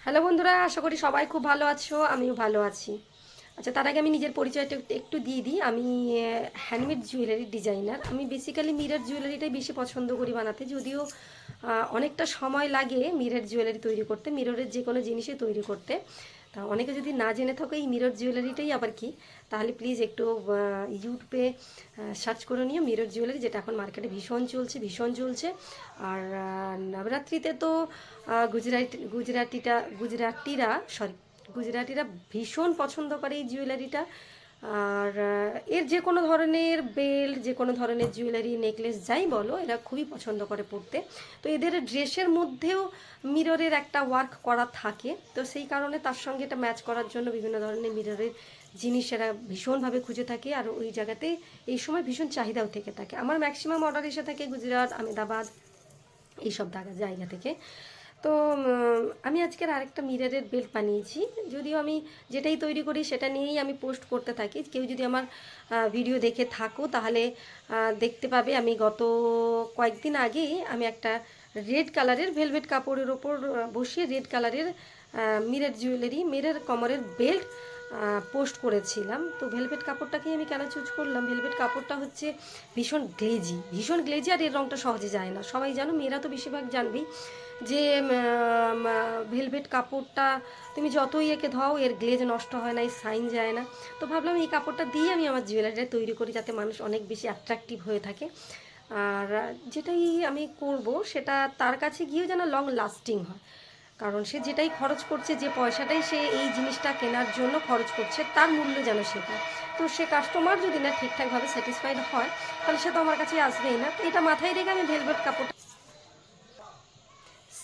Hello বন্ধুরা, আশা করি সবাই খুব ভালো আছো, আমিও ভালো আছি। আচ্ছা, তার আগে আমি নিজের পরিচয়টা একটু দিয়ে দিই। আমি হ্যান্ডমেড জুয়েলারি ডিজাইনার। আমি বেসিক্যালি মিরর জুয়েলারিটাই বেশি পছন্দ করি বানাতে, যদিও অনেকটা সময় লাগে মিরর জুয়েলারি তৈরি করতে, মিররের যে কোনো জিনিসই তৈরি করতে। তা অনেকে যদি না জেনে থাকো এই মিরর জুয়েলারিটাই আবার কি, তাহলে প্লিজ একটু ইউটিউবে সার্চ করে নিও মিরর জুয়েলারি, যেটা এখন মার্কেটে ভীষণ চলছে। আর নবরাত্রিতে তো গুজরাটিরা ভীষণ পছন্দ করে এই জুয়েলারিটা। আর এর যে কোনো ধরনের বেল্ট, যে কোনো ধরনের জুয়েলারি, নেকলেস যাই বলো, এরা খুবই পছন্দ করে পরতে। তো এদের ড্রেসের মধ্যেও মিররের একটা ওয়ার্ক করা থাকে, তো সেই কারণে তার সঙ্গে এটা ম্যাচ করার জন্য বিভিন্ন ধরনের মিররের জিনিস এরা ভীষণভাবে খুঁজে থাকে। আর ওই জায়গাতে এই সময় ভীষণ চাহিদাও থেকে থাকে। আমার ম্যাক্সিমাম অর্ডার এসে থাকে গুজরাট, আহমেদাবাদ, এইসব জায়গা থেকে। তো আমি আজকের আরেকটা মিররের বেল্ট বানিয়েছি। যদিও আমি যেটাই তৈরি করি সেটা নিয়েই আমি পোস্ট করতে থাকি। কেউ যদি আমার ভিডিও দেখে থাকো তাহলে দেখতে পাবে আমি গত কয়েকদিন আগেই আমি একটা রেড কালারের ভেলভেট কাপড়ের ওপর বসিয়ে রেড কালারের মিরর জুয়েলারি, মিরর কমরের বেল্ট পোস্ট করেছিলাম। তো ভেলভেট কাপড়টাকেই আমি কেন চুজ করলাম, ভেলভেট কাপড়টা হচ্ছে ভীষণ গ্লেজি আর এর রঙটা সহজে যায় না। সবাই জানো, মেয়েরা তো বেশিরভাগ জানবেই যে ভেলভেট কাপড়টা তুমি যতই একে ধাও এর গ্লেজ নষ্ট হয় না, এই সাইন যায় না। তো ভাবলাম এই কাপড়টা দিয়ে আমি আমার জুয়েলারিটা তৈরি করি, যাতে মানুষ অনেক বেশি অ্যাট্রাকটিভ হয়ে থাকে। আর যেটাই আমি করব সেটা তার কাছে গিয়েও যেন লং লাস্টিং হয়। কারণ সে যেটাই খরচ করছে, যে পয়সাটাই সে এই জিনিসটা কেনার জন্য খরচ করছে, তার মূল্য যেন সে পায়। তো সে কাস্টমার যদি না ঠিকঠাকভাবে স্যাটিসফাইড হয়, তাহলে সে তো আমার কাছে আসবেই না। এটা মাথায় রেখে আমি ভেলভেট কাপড়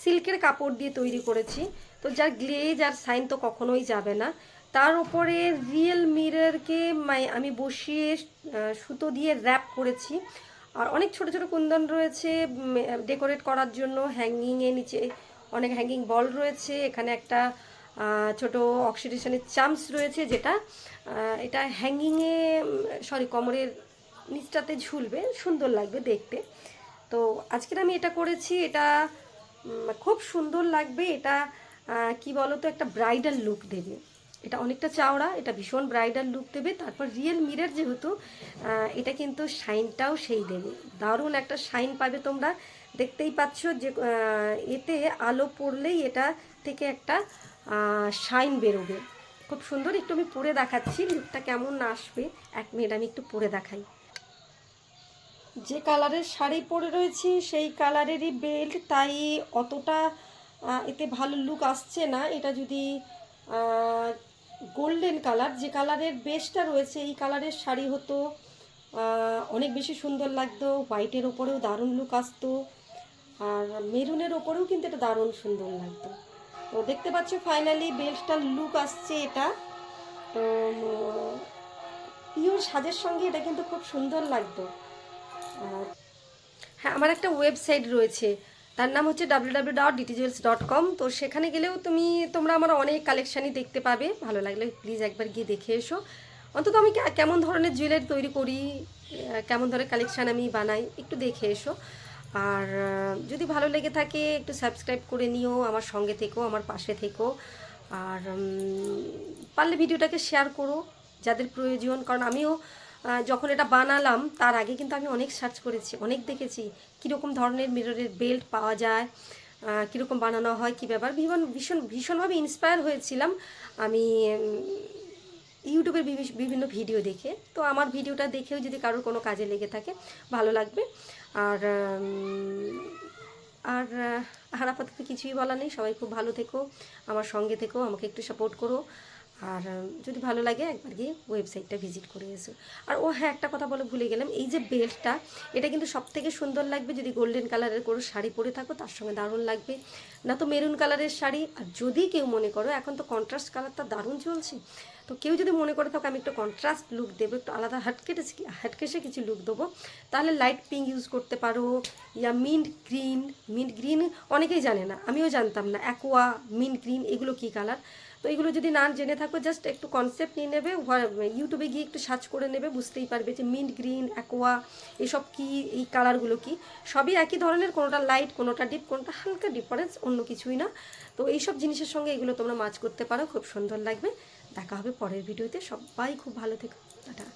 সিল্কের কাপড় দিয়ে তৈরি করেছি। তো যার গ্লেজ আর সাইন তো কখনোই যাবে না। তার উপরে রিয়েল মিররকে আমি বসিয়ে সুতো দিয়ে র্যাপ করেছি। আর অনেক ছোট ছোট কুন্দন রয়েছে ডেকোরেট করার জন্য। হ্যাঙ্গিংয়ে নিচে অনেক হ্যাঙ্গিং বল রয়েছে। এখানে একটা ছোট অক্সিডেশনের চামচ রয়েছে, যেটা এটা হ্যাঙ্গিংয়ে কোমরের নিচটাতে ঝুলবে, সুন্দর লাগবে দেখতে। তো আজকের আমি এটা করেছি। এটা খুব সুন্দর লাগবে। এটা কি বলো তো, একটা ব্রাইডাল লুক দেবে। এটা অনেকটা চাওড়া, এটা ভীষণ ব্রাইডাল লুক দেবে। তারপর রিয়েল মিরর যেহেতু, এটা কিন্তু শাইনটাও সেই দেবে। দারুণ একটা শাইন পাবে তোমরা। দেখতেই পাচ্ছ যে এতে আলো পড়লেই এটা থেকে একটা শাইন বেরোবে। খুব সুন্দর। একটু আমি পরে দেখাচ্ছি লুকটা কেমন আসবে। 1 মিনিট আমি একটু পরে দেখাই। যে কালারের শাড়ি পরে রয়েছি সেই কালারেরই বেল্ট, তাই অতটা এতে ভালো লুক আসছে না। এটা যদি গোল্ডেন কালার, যে কালারের বেসটা রয়েছে, এই কালারের শাড়ি হতো অনেক বেশি সুন্দর লাগতো। হোয়াইটের ওপরেও দারুণ লুক আসতো, আর মেরুনের ওপরেও কিন্তু এটা দারুণ সুন্দর লাগতো। তো দেখতে পাচ্ছ ফাইনালি বেল্টটার লুক আসছে এটা। তো পিওর সাজের সঙ্গে এটা কিন্তু খুব সুন্দর লাগতো। হ্যাঁ, আমার একটা ওয়েবসাইট রয়েছে, তার নাম হচ্ছে www.dtjewels.com। তো সেখানে গেলেও তোমরা আমার অনেক কালেকশানই দেখতে পাবে। ভালো লাগলে প্লিজ একবার গিয়ে দেখে এসো। অন্তত আমি কেমন ধরনের জুয়েলারি তৈরি করি, কেমন ধরনের কালেকশান আমি বানাই, একটু দেখে এসো। আর যদি ভালো লেগে থাকে একটু সাবস্ক্রাইব করে নিও, আমার সঙ্গে থেকো, আমার পাশে থেকো। আর পারলে ভিডিওটাকে শেয়ার করো যাদের প্রয়োজন। কারণ আমিও যখন এটা বানালাম তার আগে কিন্তু আমি অনেক সার্চ করেছি, অনেক দেখেছি কীরকম ধরনের মিররের বেল্ট পাওয়া যায়, কীরকম বানানো হয়, কী ব্যাপার। ভীষণভাবে ইন্সপায়ার হয়েছিলাম আমি ইউটিউবের বিভিন্ন ভিডিও দেখে। তো আমার ভিডিওটা দেখেও যদি কারোর কোনো কাজে লেগে থাকে, ভালো লাগবে। আর আর আর আপাতত কিছুই বলার নেই। সবাই খুব ভালো থেকো, আমার সঙ্গে থেকো, আমাকে একটু সাপোর্ট করো। আর যদি ভালো লাগে একবার গিয়ে ওয়েবসাইটটা ভিজিট করে এসো। আর হ্যাঁ, একটা কথা বলে ভুলে গেলাম, এই যে বেল্টটা, এটা কিন্তু সবথেকে সুন্দর লাগবে যদি গোল্ডেন কালারের কোনো শাড়ি পরে থাকো, তার সঙ্গে দারুণ লাগবে। না তো মেরুন কালারের শাড়ি। আর যদি কেউ মনে করো, এখন তো কন্ট্রাস্ট কালারটা দারুণ চলছে, তো কেউ যদি মনে করে থাকো আমি একটু কন্ট্রাস্ট লুক দেবো, একটু আলাদা হাটকেসে কিছু লুক দেবো, তাহলে লাইট পিঙ্ক ইউজ করতে পারো, ইয়া মিন্ট গ্রিন অনেকেই জানে না, আমিও জানতাম না। অ্যাকোয়া, মিন্ট গ্রিন, এগুলো কী কালার। তো এগুলো যদি না জেনে থাকো, জাস্ট একটু কনসেপ্ট নিয়ে নেবে, ইউটিউবে গিয়ে একটু সার্চ করে নেবে, বুঝতেই পারবে যে মিন্ট গ্রিন, অ্যাকোয়া এসব কী, এই কালারগুলো কি, সবই একই ধরনের, কোনোটা লাইট, কোনোটা ডিপ, কোনোটা হালকা ডিফারেন্স, অন্য কিছুই না। তো এইসব জিনিসের সঙ্গে এগুলো তোমরা ম্যাচ করতে পারো, খুব সুন্দর লাগবে। দেখা হবে পরের ভিডিওতে, সবাই খুব ভালো থেকো, টাটা।